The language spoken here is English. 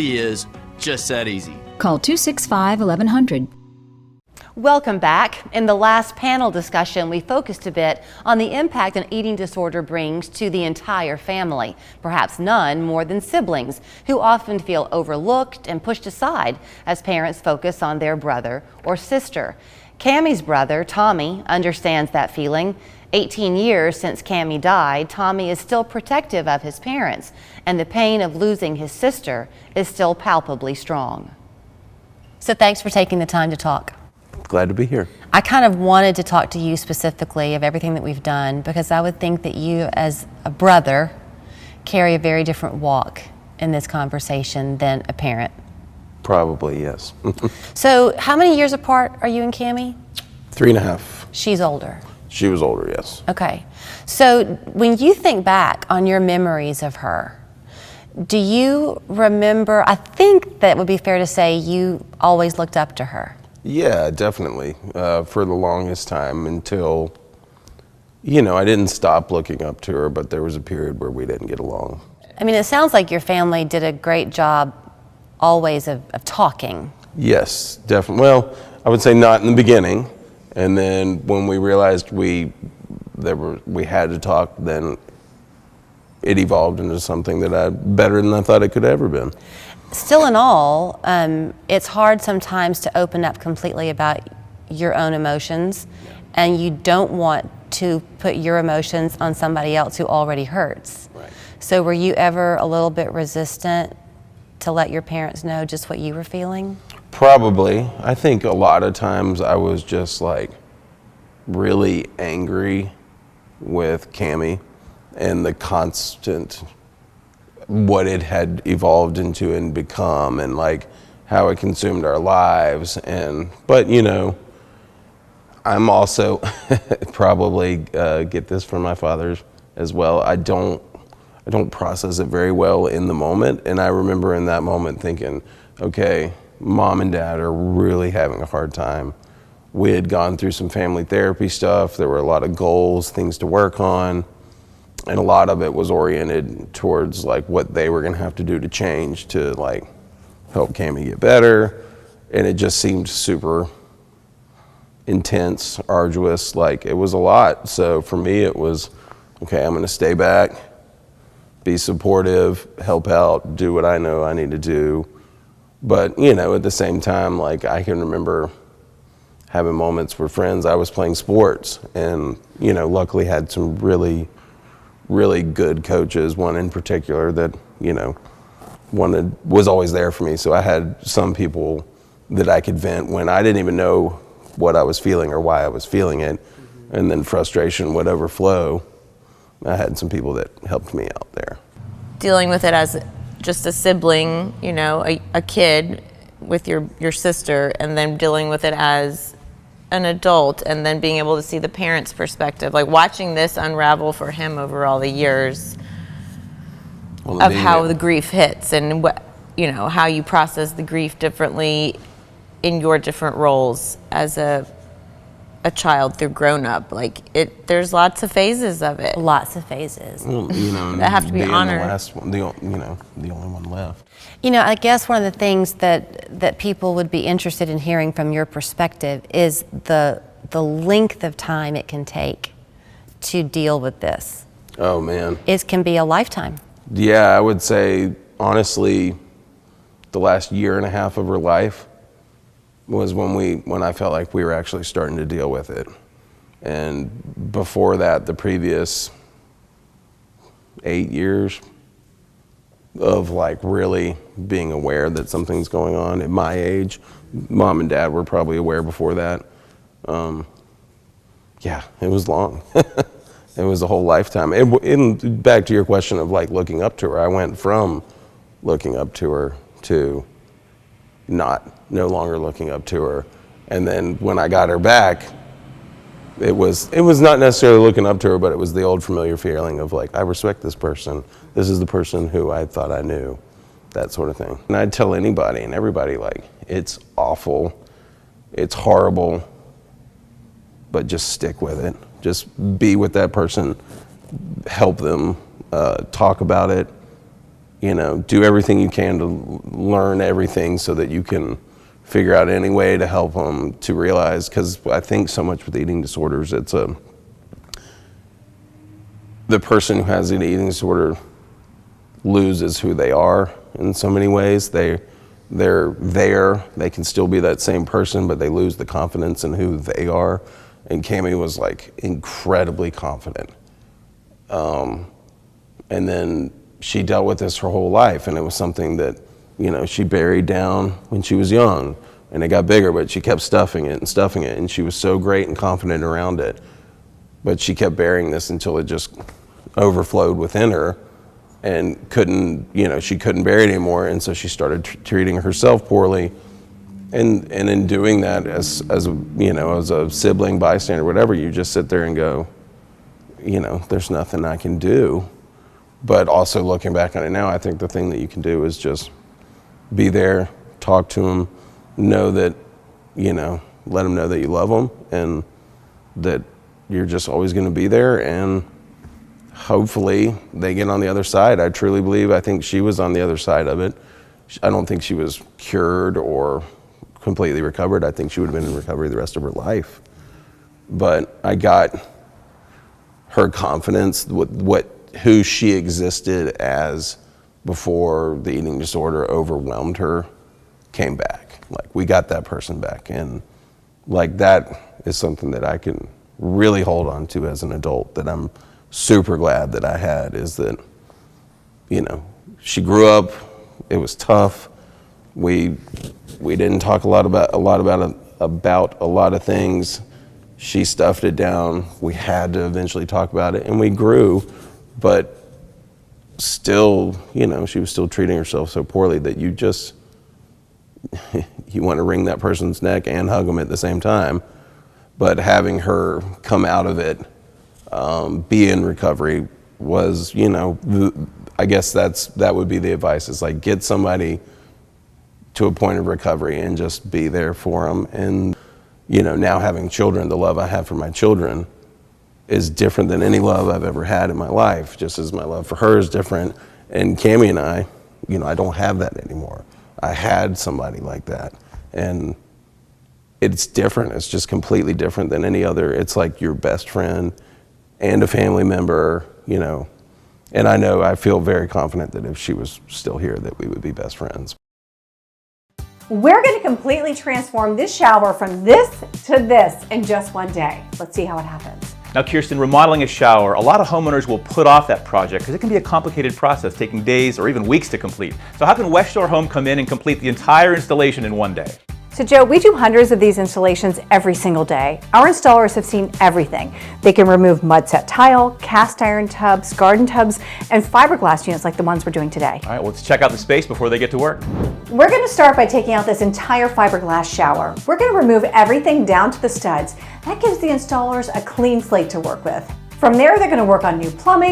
is just that easy. Call 265-1100. Welcome back. In the last panel discussion, we focused a bit on the impact an eating disorder brings to the entire family, perhaps none more than siblings, who often feel overlooked and pushed aside as parents focus on their brother or sister. Cammy's brother, Tommy, understands that feeling. 18 years since Cammy died, Tommy is still protective of his parents, and the pain of losing his sister is still palpably strong. So thanks for taking the time to talk. Glad to be here. I kind of wanted to talk to you specifically of everything that we've done, because I would think that you as a brother carry a very different walk in this conversation than a parent. Probably, yes. So how many years apart are you and Cammy? 3.5. She's older. She was older, yes. Okay. So when you think back on your memories of her, do you remember, I think that would be fair to say you always looked up to her. Yeah, definitely. For the longest time until, I didn't stop looking up to her, but there was a period where we didn't get along. I mean, it sounds like your family did a great job always of talking. Yes, definitely. Well, I would say not in the beginning. And then when we realized we had to talk, then it evolved into something that better than I thought it could have ever been. Still in all, it's hard sometimes to open up completely about your own emotions, and you don't want to put your emotions on somebody else who already hurts. Right. So were you ever a little bit resistant to let your parents know just what you were feeling? Probably. I think a lot of times I was just like really angry with Cammy and the constant what it had evolved into and become, and like how it consumed our lives. But I'm also probably get this from my father as well. I don't process it very well in the moment, and I remember in that moment thinking, okay, mom and dad are really having a hard time. We had gone through some family therapy stuff. There were a lot of goals, things to work on. And a lot of it was oriented towards like what they were gonna have to do to change to like help Cammy get better. And it just seemed super intense, arduous, like it was a lot. So for me it was, okay, I'm gonna stay back, be supportive, help out, do what I know I need to do. But at the same time, like I can remember having moments where friends, I was playing sports and, luckily had some really good coaches, one in particular that, was always there for me. So I had some people that I could vent when I didn't even know what I was feeling or why I was feeling it. And then frustration would overflow. I had some people that helped me out there. Dealing with it as just a sibling, a kid with your sister, and then dealing with it as an adult, and then being able to see the parents' perspective, like watching this unravel for him over all the years of how the grief hits, and how you process the grief differently in your different roles as a child through grown up. There's lots of phases of it. Lots of phases. Well, that have to be honored. The last one, the only one left. I guess one of the things that people would be interested in hearing from your perspective is the length of time it can take to deal with this. Oh man. It can be a lifetime. Yeah, I would say honestly, the last year and a half of her life was when I felt like we were actually starting to deal with it. And before that, the previous 8 years of like really being aware that something's going on at my age. Mom and dad were probably aware before that. Yeah, it was long. It was a whole lifetime. And back to your question of like looking up to her, I went from looking up to her to no longer looking up to her. And then when I got her back, it was not necessarily looking up to her, but it was the old familiar feeling of like, I respect this person. This is the person who I thought I knew, that sort of thing. And I'd tell anybody and everybody, like, it's awful, it's horrible, but just stick with it. Just be with that person, help them, talk about it, do everything you can to learn everything so that you can figure out any way to help them to realize, because I think so much with eating disorders, the person who has an eating disorder loses who they are in so many ways. They're there, they can still be that same person, but they lose the confidence in who they are. And Cammy was like incredibly confident. And then she dealt with this her whole life, and it was something that, she buried down when she was young, and it got bigger, but she kept stuffing it, and she was so great and confident around it. But she kept burying this until it just overflowed within her, and she couldn't bear it anymore, and so she started treating herself poorly. And in doing that, as a sibling, bystander, whatever, you just sit there and go, there's nothing I can do. But also looking back on it now, I think the thing that you can do is just be there, talk to them, know that, let them know that you love them, and that you're just always going to be there, and hopefully they get on the other side. I truly believe, I think she was on the other side of it. I don't think she was cured or completely recovered. I think she would have been in recovery the rest of her life. But I got her confidence with who she existed as before the eating disorder overwhelmed her came back. Like, we got that person back, and like that is something that I can really hold on to as an adult, that I'm super glad that I had, is that, she grew up, it was tough. We didn't talk a lot about a lot of things. She stuffed it down. We had to eventually talk about it, and we grew, but still, she was still treating herself so poorly that you want to wring that person's neck and hug them at the same time. But having her come out of it, be in recovery, was, I guess that would be the advice, is like, get somebody to a point of recovery and just be there for them. And, now having children, the love I have for my children is different than any love I've ever had in my life, just as my love for her is different. And Cammy and I, I don't have that anymore. I had somebody like that, and it's different. It's just completely different than any other. It's like your best friend and a family member, and I feel very confident that if she was still here, that we would be best friends. We're going to completely transform this shower from this to this in just one day. Let's see how it happens. Now, Kirsten, remodeling a shower, a lot of homeowners will put off that project because it can be a complicated process, taking days or even weeks to complete. So how can West Shore Home come in and complete the entire installation in one day? So Joe, we do hundreds of these installations every single day. Our installers have seen everything. They can remove mud set tile, cast iron tubs, garden tubs, and fiberglass units like the ones we're doing today. All right, well, let's check out the space before they get to work. We're going to start by taking out this entire fiberglass shower. We're going to remove everything down to the studs. That gives the installers a clean slate to work with. From there, they're going to work on new plumbing,